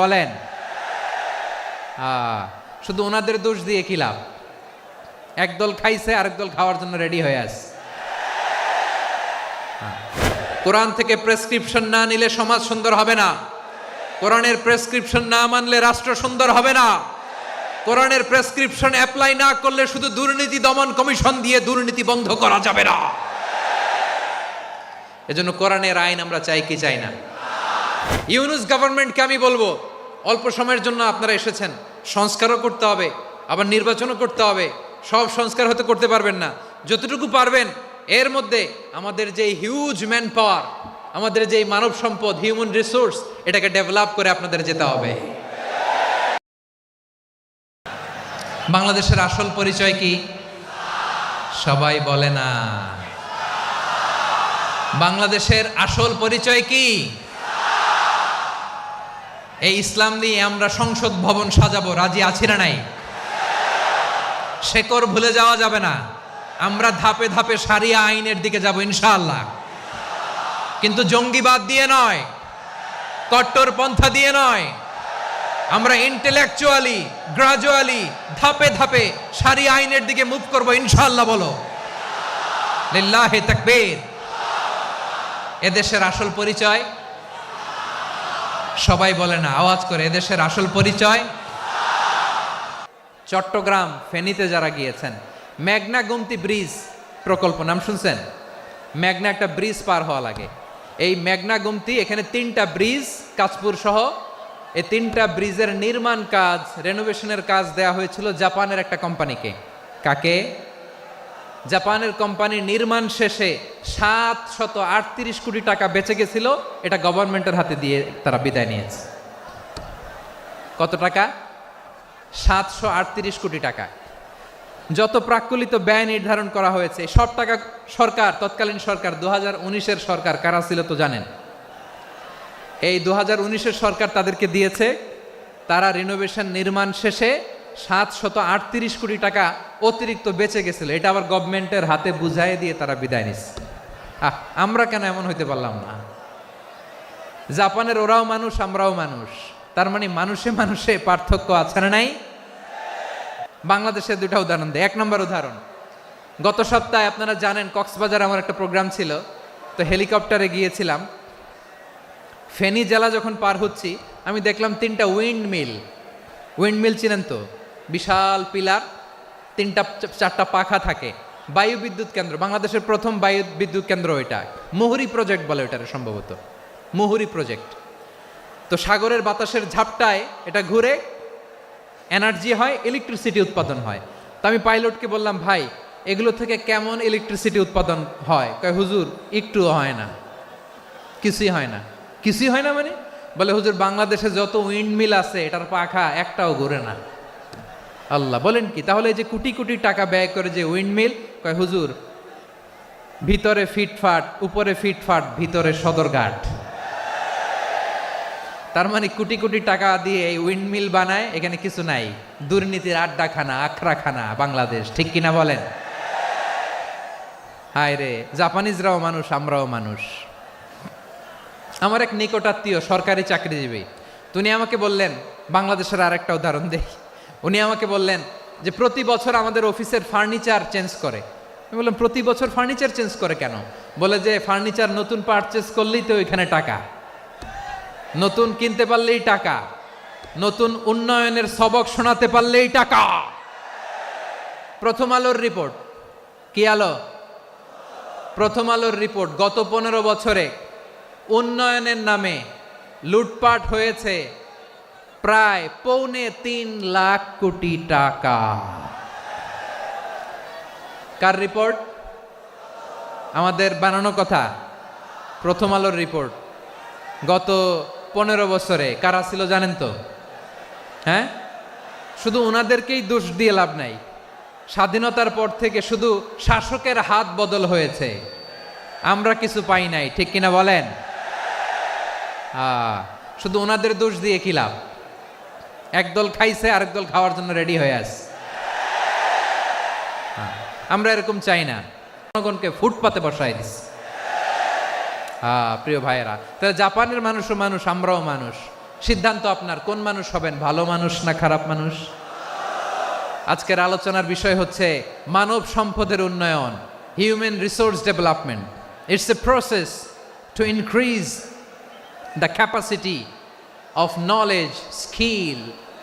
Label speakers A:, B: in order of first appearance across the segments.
A: বলেন শুধু ওনাদের দোষ দিয়ে কি লাভ? একদল খাইছে আরেক দল খাওয়ার জন্য রেডি হয়ে আছে। কোরআন থেকে প্রেসক্রিপশন না নিলে সমাজ সুন্দর হবে না। কোরআনের প্রেসক্রিপশন না মানলে রাষ্ট্র সুন্দর হবে না। কোরআনের প্রেসক্রিপশন অ্যাপ্লাই না করলে শুধু দুর্নীতি দমন কমিশন দিয়ে দুর্নীতি বন্ধ করা যাবে না। এজন্য কোরআনের আইন আমরা চাই কি চাই না? ইউনূস গভর্নমেন্টকে আমি বলবো, অল্প সময়ের জন্য আপনারা এসেছেন, সংস্কারও করতে হবে, আবার নির্বাচনও করতে হবে। সব সংস্কার হতে করতে পারবেন না, যতটুকু পারবেন এর মধ্যে আমাদের যে হিউজ ম্যান পাওয়ার, আমাদের যে মানব সম্পদ, হিউম্যান রিসোর্স, এটাকে ডেভেলপ করে আপনাদের যেতে হবে। বাংলাদেশের আসল পরিচয় কি? সবাই বলে না। বাংলাদেশের আসল পরিচয় কি? এই ইসলাম দিয়ে আমরা সংসদ ভবন সাজাবো, রাজি আছি না নাই? শেকড় ভুলে যাওয়া যাবে না। আমরা ধাপে ধাপে শারিয়া আইনের দিকে যাব ইনশাআল্লাহ, কিন্তু জঙ্গিবাদ দিয়ে নয়, কট্টরপন্থা দিয়ে নয়। আমরা ইন্টেলেকচুয়ালি গ্রাজুয়ালি ধাপে ধাপে শারিয়া আইনের দিকে মুভ করব ইনশাআল্লাহ। বলো লিল্লাহি তাকবীর। এদেশের আসল পরিচয় সবাই বলে না, আওয়াজ করে, এদেশের আসল পরিচয়। চট্টগ্রাম ফেনীতে যারা গিয়েছেন, মেঘনা গোমতী ব্রিজ প্রকল্প নাম শুনছেন? মেঘনা একটা ব্রিজ পার হওয়া লাগে। এই মেঘনা গোমতী, এখানে 3টা ব্রিজ, কাঁচপুর সহ এই 3টা ব্রিজের নির্মাণ কাজ, রেনোভেশনের কাজ দেয়া হয়েছিল জাপানের একটা কোম্পানিকে। কাকে? জাপানের কোম্পানি। নির্মাণ শেষে 738 কোটি টাকা বেঁচে গেছিল, এটা গভর্নমেন্টের হাতে দিয়ে তারা বিদায় নিয়েছে। কত টাকা? 738 কোটি টাকা। যত প্রাক্কলিত ব্যয় নির্ধারণ করা হয়েছে সব টাকা সরকার, তৎকালীন সরকার 2019-এর সরকার, কারা ছিল তো জানেন? এই 2019-এর সরকার তাদেরকে দিয়েছে। তারা রিনোভেশন নির্মাণ শেষে 738 কোটি টাকা অতিরিক্ত বেঁচে গেছিল, এটা আবার গভর্নমেন্টের হাতে বুঝাই দিয়ে তারা বিদায় নিচ্ছে। আমরা কেন এমন হইতে পারলাম না? জাপানের ওরাও মানুষ, আমরাও মানুষ, তার মানে মানুষে মানুষে পার্থক্য আছে না নাই? বাংলাদেশের 2টা উদাহরণ দেয়। 1 নম্বর উদাহরণ, গত সপ্তাহে আপনারা জানেন কক্সবাজার আমার একটা প্রোগ্রাম ছিল, তো হেলিকপ্টারে গিয়েছিলাম। ফেনী জেলা যখন পার হচ্ছি, আমি দেখলাম 3টা উইন্ডমিল চিনেন তো? বিশাল পিলার, 3টা-4টা পাখা থাকে। বায়ু বিদ্যুৎ কেন্দ্র, বাংলাদেশের প্রথম বায়ু বিদ্যুৎ কেন্দ্র এটা। মুহুরী প্রজেক্ট বলে এটার, সম্ভবত মুহুরী প্রজেক্ট। তো সাগরের বাতাসের ঝাপটায় এটা ঘুরে এনার্জি হয়, ইলেকট্রিসিটি উৎপাদন হয়। তো আমি পাইলটকে বললাম, ভাই এগুলো থেকে কেমন ইলেকট্রিসিটি উৎপাদন হয়? কয় হুজুর একটুও হয় না, কিছুই হয় না। কিছুই হয় না মানে? বলে হুজুর বাংলাদেশে যত উইন্ডমিল আছে এটার পাখা একটাও ঘুরে না। আল্লাহ, বলেন কি? তাহলে এই যে কোটি কোটি টাকা ব্যয় করে যে উইন্ডমিল, কয় হুজুর ভিতরে ফিটফাট, উপরে ফিটফাট, ভিতরে সদরঘাট। তার মানে কোটি কোটি টাকা দিয়ে এই উইন্ডমিল বানায়, এখানে কিছু নাই। দুর্নীতির আড্ডাখানা, আখড়াখানা বাংলাদেশ, ঠিক কিনা বলেন? হায় রে, জাপানিজরাও মানুষ, আমরাও মানুষ। আমার এক নিকটাত্মীয় সরকারি চাকরিজীবী, উনি আমাকে বললেন, বাংলাদেশের আরেকটা উদাহরণ দেই। উনি আমাকে বললেন যে প্রতি বছর আমাদের অফিসের ফার্নিচার চেঞ্জ করে। আমি বললাম প্রতি বছর ফার্নিচার চেঞ্জ করে কেন? বলে যে ফার্নিচার নতুন পারচেজ করলেই তো ওইখানে টাকা, নতুন কিনতে পারলেই টাকা, নতুন উন্নয়নের সবক শোনাতে পারলেই টাকা। প্রথম আলোর রিপোর্ট, কি আলো? প্রথম আলোর রিপোর্ট, গত 15 বছরে উন্নয়নের নামে লুটপাট হয়েছে প্রায় 3.25 লাখ কোটি টাকা। কার রিপোর্ট? আমাদের বানানো কথা। প্রথম আলোর রিপোর্ট। গত 15 বছরে কারা ছিল জানেন তো? হ্যাঁ, শুধু ওনাদেরকেই দোষ দিয়ে লাভ নাই। স্বাধীনতার পর থেকে শুধু শাসকের হাত বদল হয়েছে, আমরা কিছু পাই নাই, ঠিক কিনা বলেন? শুধু ওনাদের দোষ দিয়ে কি লাভ? একদল খাইছে আরেক দল খাওয়ার জন্য রেডি হয়ে আছে। আমরা এরকম চাই না। জনগণকে ফুটপাতে বসাই দিচ্ছে। প্রিয় ভাইয়েরা, তাহলে জাপানের মানুষও মানুষ, আমরাও মানুষ। সিদ্ধান্ত আপনার, কোন মানুষ হবেন, ভালো মানুষ না খারাপ মানুষ। আজকের আলোচনার বিষয় হচ্ছে মানব সম্পদের উন্নয়ন, human resource development. It's a process to increase the capacity of knowledge, skill,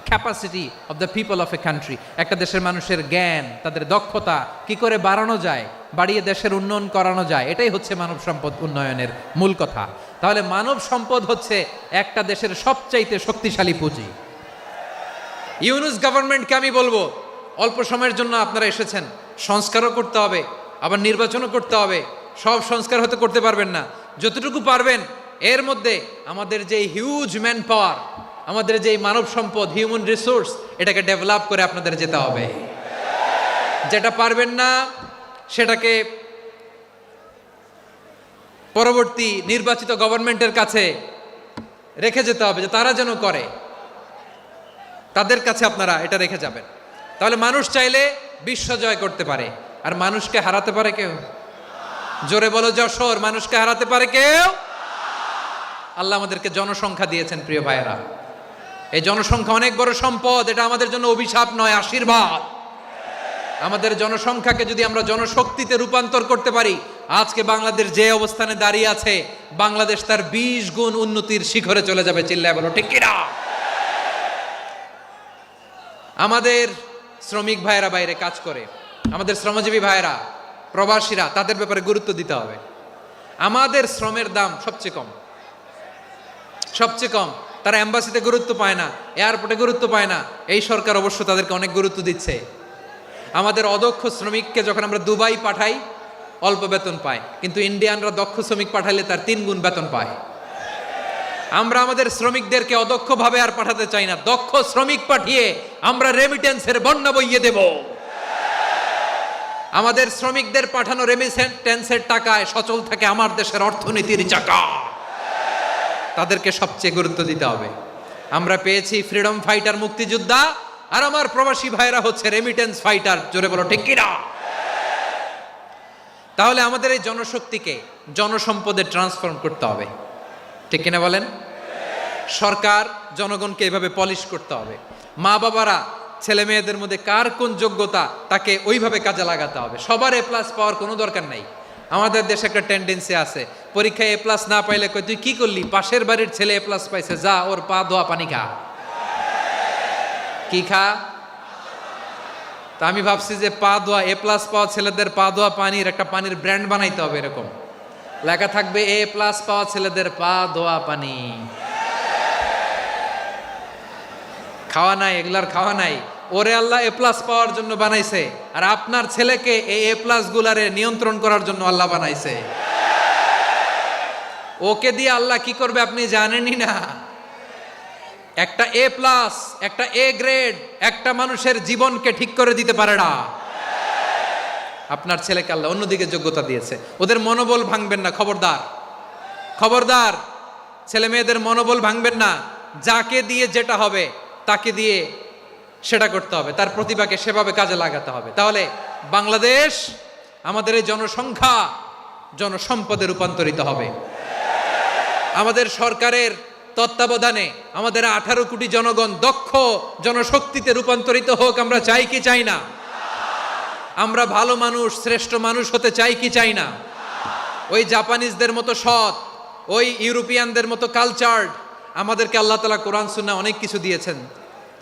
A: capacity of the people of a country. একটা দেশের মানুষের জ্ঞান, তাদের দক্ষতা কি করে বাড়ানো যায়, বাড়িয়ে দেশের উন্নয়ন করানো যায়, এটাই হচ্ছে মানব সম্পদ উন্নয়নের মূল কথা। তাহলে মানব সম্পদ হচ্ছে একটা দেশের সবচাইতে শক্তিশালী পুঁজি। ইউনুস গভর্নমেন্টকে আমি বলবো, অল্প সময়ের জন্য আপনারা এসেছেন, সংস্কারও করতে হবে, আবার নির্বাচনও করতে হবে। সব সংস্কার হয়তো করতে পারবেন না, যতটুকু পারবেন এর মধ্যে আমাদের যে হিউজ ম্যান পাওয়ার, আমাদের যে মানব সম্পদ, হিউম্যান রিসোর্স, এটাকে ডেভেলপ করে আপনাদের যেতে হবে। যেটা পারবেন না সেটাকে পরবর্তী নির্বাচিত গভর্নমেন্টের কাছে রেখে যেতে হবে, যে তারা যেন করে, তাদের কাছে আপনারা এটা রেখে যাবেন। তাহলে মানুষ চাইলে বিশ্ব জয় করতে পারে, আর মানুষকে হারাতে পারে কেউ? জোরে বলো যশোর, মানুষকে হারাতে পারে কেউ? আল্লাহ আমাদেরকে জনসংখ্যা দিয়েছেন প্রিয় ভাইয়েরা। এই জনসংখ্যা অনেক বড় সম্পদ, এটা আমাদের জন্য অভিশাপ নয়, আশীর্বাদ। আমাদের জনসংখ্যাকে যদি আমরা জনশক্তিতে রূপান্তর করতে পারি, আজকে বাংলাদেশ যে অবস্থানে দাঁড়িয়ে আছে, বাংলাদেশ তার 20 গুণ উন্নতির শিখরে চলে যাবে। চিল্লায় বলো ঠিক কিনা? আমাদের শ্রমিক ভাইয়েরা বাইরে কাজ করে, আমাদের শ্রমজীবী ভাইয়েরা, প্রবাসীরা, তাদের ব্যাপারে গুরুত্ব দিতে হবে। আমাদের শ্রমের দাম সবচেয়ে কম, সবচেয়ে কম। তারা এম্বাসিতে গুরুত্ব পায় না, এয়ারপোর্টে গুরুত্ব পায় না। এই সরকার অবশ্য তাদেরকে অনেক গুরুত্ব দিচ্ছে। আমাদের অদক্ষ শ্রমিককে যখন আমরা দুবাই পাঠাই, অল্প বেতন পায়, কিন্তু ইন্ডিয়ানরা দক্ষ শ্রমিক পাঠাইলে তার 3 গুণ বেতন পায়। আমরা আমাদের শ্রমিকদেরকে অদক্ষভাবে আর পাঠাতে চাই না, দক্ষ শ্রমিক পাঠিয়ে আমরা রেমিটেন্সের বন্যা বইয়ে দেব। আমাদের শ্রমিকদের পাঠানো রেমিটেন্সের টাকায় সচল থাকে আমার দেশের অর্থনীতির চাকা। তাদেরকে সবচেয়ে গুরুত্ব দিতে হবে। আমরা পেয়েছি ফ্রিডম ফাইটার, মুক্তিযোদ্ধা, আর আমার প্রবাসী ভাইরা হচ্ছে রেমিটেন্স ফাইটার। জোরে বলো ঠিক কিনা? তাহলে আমাদের এই জনশক্তিকে জনসম্পদে ট্রান্সফর্ম করতে হবে, ঠিক কিনা বলেন? সরকার জনগণকে এভাবে পলিশ করতে হবে। মা বাবারা ছেলে মেয়েদের মধ্যে কার কোন যোগ্যতা, তাকে ওইভাবে কাজে লাগাতে হবে। সবার এ প্লাস পাওয়ার কোনো দরকার নাই। আমাদের দেশে একটা টেন্ডেন্সি আছে, পরীক্ষায় এ প্লাস না পাইলে কই তুই কি করলি, পাশের বাড়ির ছেলে এ প্লাস পাইছে, যা ওর পা ধোয়া পানি খা। কি খা? তা আমি ভাবছি যে পা ধোয়া, এ প্লাস পাওয়া ছেলেদের পা ধোয়া পানির একটা পানির ব্র্যান্ড বানাইতে হবে, এরকম লেখা থাকবে, এ প্লাস পাওয়া ছেলেদের পা ধোয়া পানি। খাওয়া নাই, এগুলার খাওয়া নাই। ওরে আল্লাহ এ প্লাস পাওয়ার জন্য বানাইছে, আর আপনার ছেলেকে এই এ প্লাস গুলারে নিয়ন্ত্রণ করার জন্য আল্লাহ বানাইছে। ওকে দিয়ে আল্লাহ কি করবে আপনি জানেনই না। একটা এ প্লাস, একটা এ গ্রেড একটা মানুষের জীবনকে ঠিক করে দিতে পারে না। আপনার ছেলেকে আল্লাহ অন্যদিকে যোগ্যতা দিয়েছে। ওদের মনোবল ভাঙবেন না, খবরদার, খবরদার। ছেলে মেয়েদের মনোবল ভাঙবেন না। যাকে দিয়ে যেটা হবে তাকে দিয়ে সেটা করতে হবে, তার প্রতিভাকে সেভাবে কাজে লাগাতে হবে। তাহলে বাংলাদেশ, আমাদের এই জনসংখ্যা জনসম্পদে রূপান্তরিত হবে। আমাদের সরকারের তত্ত্বাবধানে আমাদের 18 কোটি জনগণ দক্ষ জনশক্তিতে রূপান্তরিত হোক, আমরা চাই কি চাই না? আমরা ভালো মানুষ, শ্রেষ্ঠ মানুষ হতে চাই কি চাই না? ওই জাপানিজদের মতো সৎ, ওই ইউরোপিয়ানদের মতো কালচার্ড, আমাদেরকে আল্লাহ তাআলা কোরআন সুন্নাহ অনেক কিছু দিয়েছেন।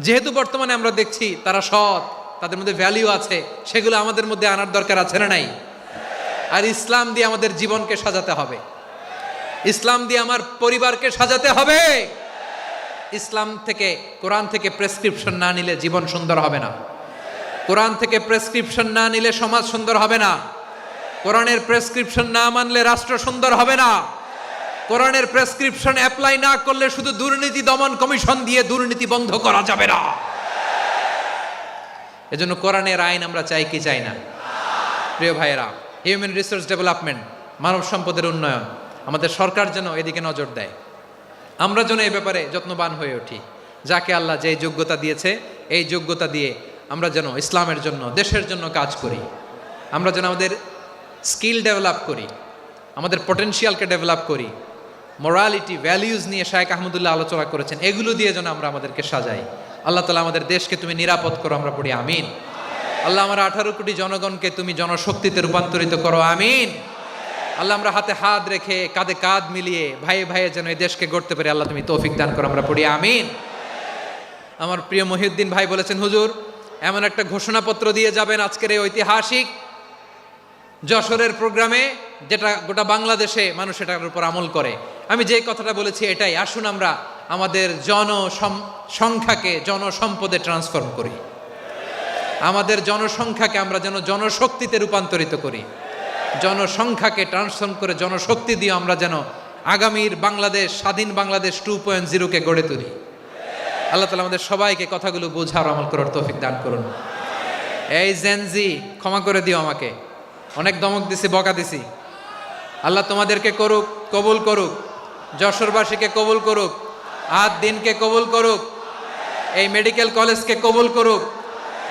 A: যেহেতু বর্তমানে আমরা দেখছি তারা সৎ, তাদের মধ্যে ভ্যালিউ আছে, সেগুলো আমাদের মধ্যে আনার দরকার আছে না নাই? আর ইসলাম দিয়ে আমাদের জীবনকে সাজাতে হবে, ইসলাম দিয়ে আমার পরিবারকে সাজাতে হবে। ইসলাম থেকে, কোরআন থেকে প্রেসক্রিপশন না নিলে জীবন সুন্দর হবে না। কোরআন থেকে প্রেসক্রিপশন না নিলে সমাজ সুন্দর হবে না। কোরআনের প্রেসক্রিপশন না মানলে রাষ্ট্র সুন্দর হবে না। কোরআনের প্রেসক্রিপশন অ্যাপ্লাই না করলে শুধু দুর্নীতি দমন কমিশন দিয়ে দুর্নীতি বন্ধ করা যাবে না। এজন্য কোরআনের আইন আমরা চাই কি চাই না? প্রিয় ভাইয়েরা, হিউম্যান রিসোর্স ডেভেলপমেন্ট, মানব সম্পদের উন্নয়ন, আমাদের সরকার যেন এদিকে নজর দেয়। আমরা যেন এই ব্যাপারে যত্নবান হয়ে উঠি। যাকে আল্লাহ যে যোগ্যতা দিয়েছে, এই যোগ্যতা দিয়ে আমরা যেন ইসলামের জন্য, দেশের জন্য কাজ করি। আমরা যেন আমাদের স্কিল ডেভেলপ করি, আমাদের পটেনশিয়ালকে ডেভেলপ করি, মোরালিটি, ভ্যালিউজ নিয়ে শায়েখ আহমদুল্লাহ আলোচনা করেছেন। এগুলো দিয়ে যেন আমরা আমাদেরকে সাজাই। আল্লাহ তাআলা আমাদের দেশকে তুমি নিরাপদ করো, আমরা পড়ি আমিন। আল্লাহ আমার 18 কোটি জনগণকে তুমি জনশক্তিতে রূপান্তরিত করো, আমিন। আল্লাহ আমরা হাতে হাত রেখে কাঁধে কাঁধ মিলিয়ে ভাইয়ে ভাইয়ে যেন এই দেশকে গড়তে পারি, আল্লাহ তুমি তৌফিক দান করো, আমরা পড়ি আমিন। আমার প্রিয় মহিউদ্দিন ভাই বলেছেন, হুজুর এমন একটা ঘোষণাপত্র দিয়ে যাবেন আজকের এই ঐতিহাসিক যশোরের প্রোগ্রামে, যেটা গোটা বাংলাদেশে মানুষ এটার উপর আমল করে। আমি যে কথাটা বলেছি এটাই, আসুন আমরা আমাদের জনসংখ্যাকে জনসম্পদে ট্রান্সফর্ম করি, আমাদের জনসংখ্যাকে আমরা যেন জনশক্তিতে রূপান্তরিত করি, জনসংখ্যাকে ট্রান্সফর্ম করে জনশক্তি দিয়ে আমরা যেন আগামীর বাংলাদেশ, স্বাধীন বাংলাদেশ 2.0-কে গড়ে তুলি। আল্লাহ তাআলা আমাদের সবাইকে কথাগুলো বোঝার আমল করার তৌফিক দান করুন। এই জেনজি ক্ষমা করে দিও আমাকে, অনেক ধমক দিছি, বকা দিছি। আল্লাহ তোমাদেরকে করুক, কবুল করুক, যশোরবাসীকে কবুল করুক, দিনকে কবুল করুক, এই মেডিকেল কলেজকে কবুল করুক,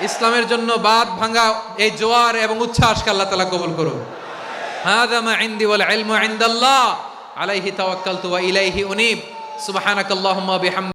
A: ইসলামের জন্য বাঁধ ভাঙা এই জোয়ার এবং উচ্ছ্বাসকে আল্লাহ তাআলা কবুল করুক। হাযা মা ইনদি ওয়াল ইলমু ইনদাল্লাহ আলাইহি তাওয়াক্কালতু ওয়া ইলাইহি উনীব। সুবহানাকাল্লাহুম্মা বিহামদিকা।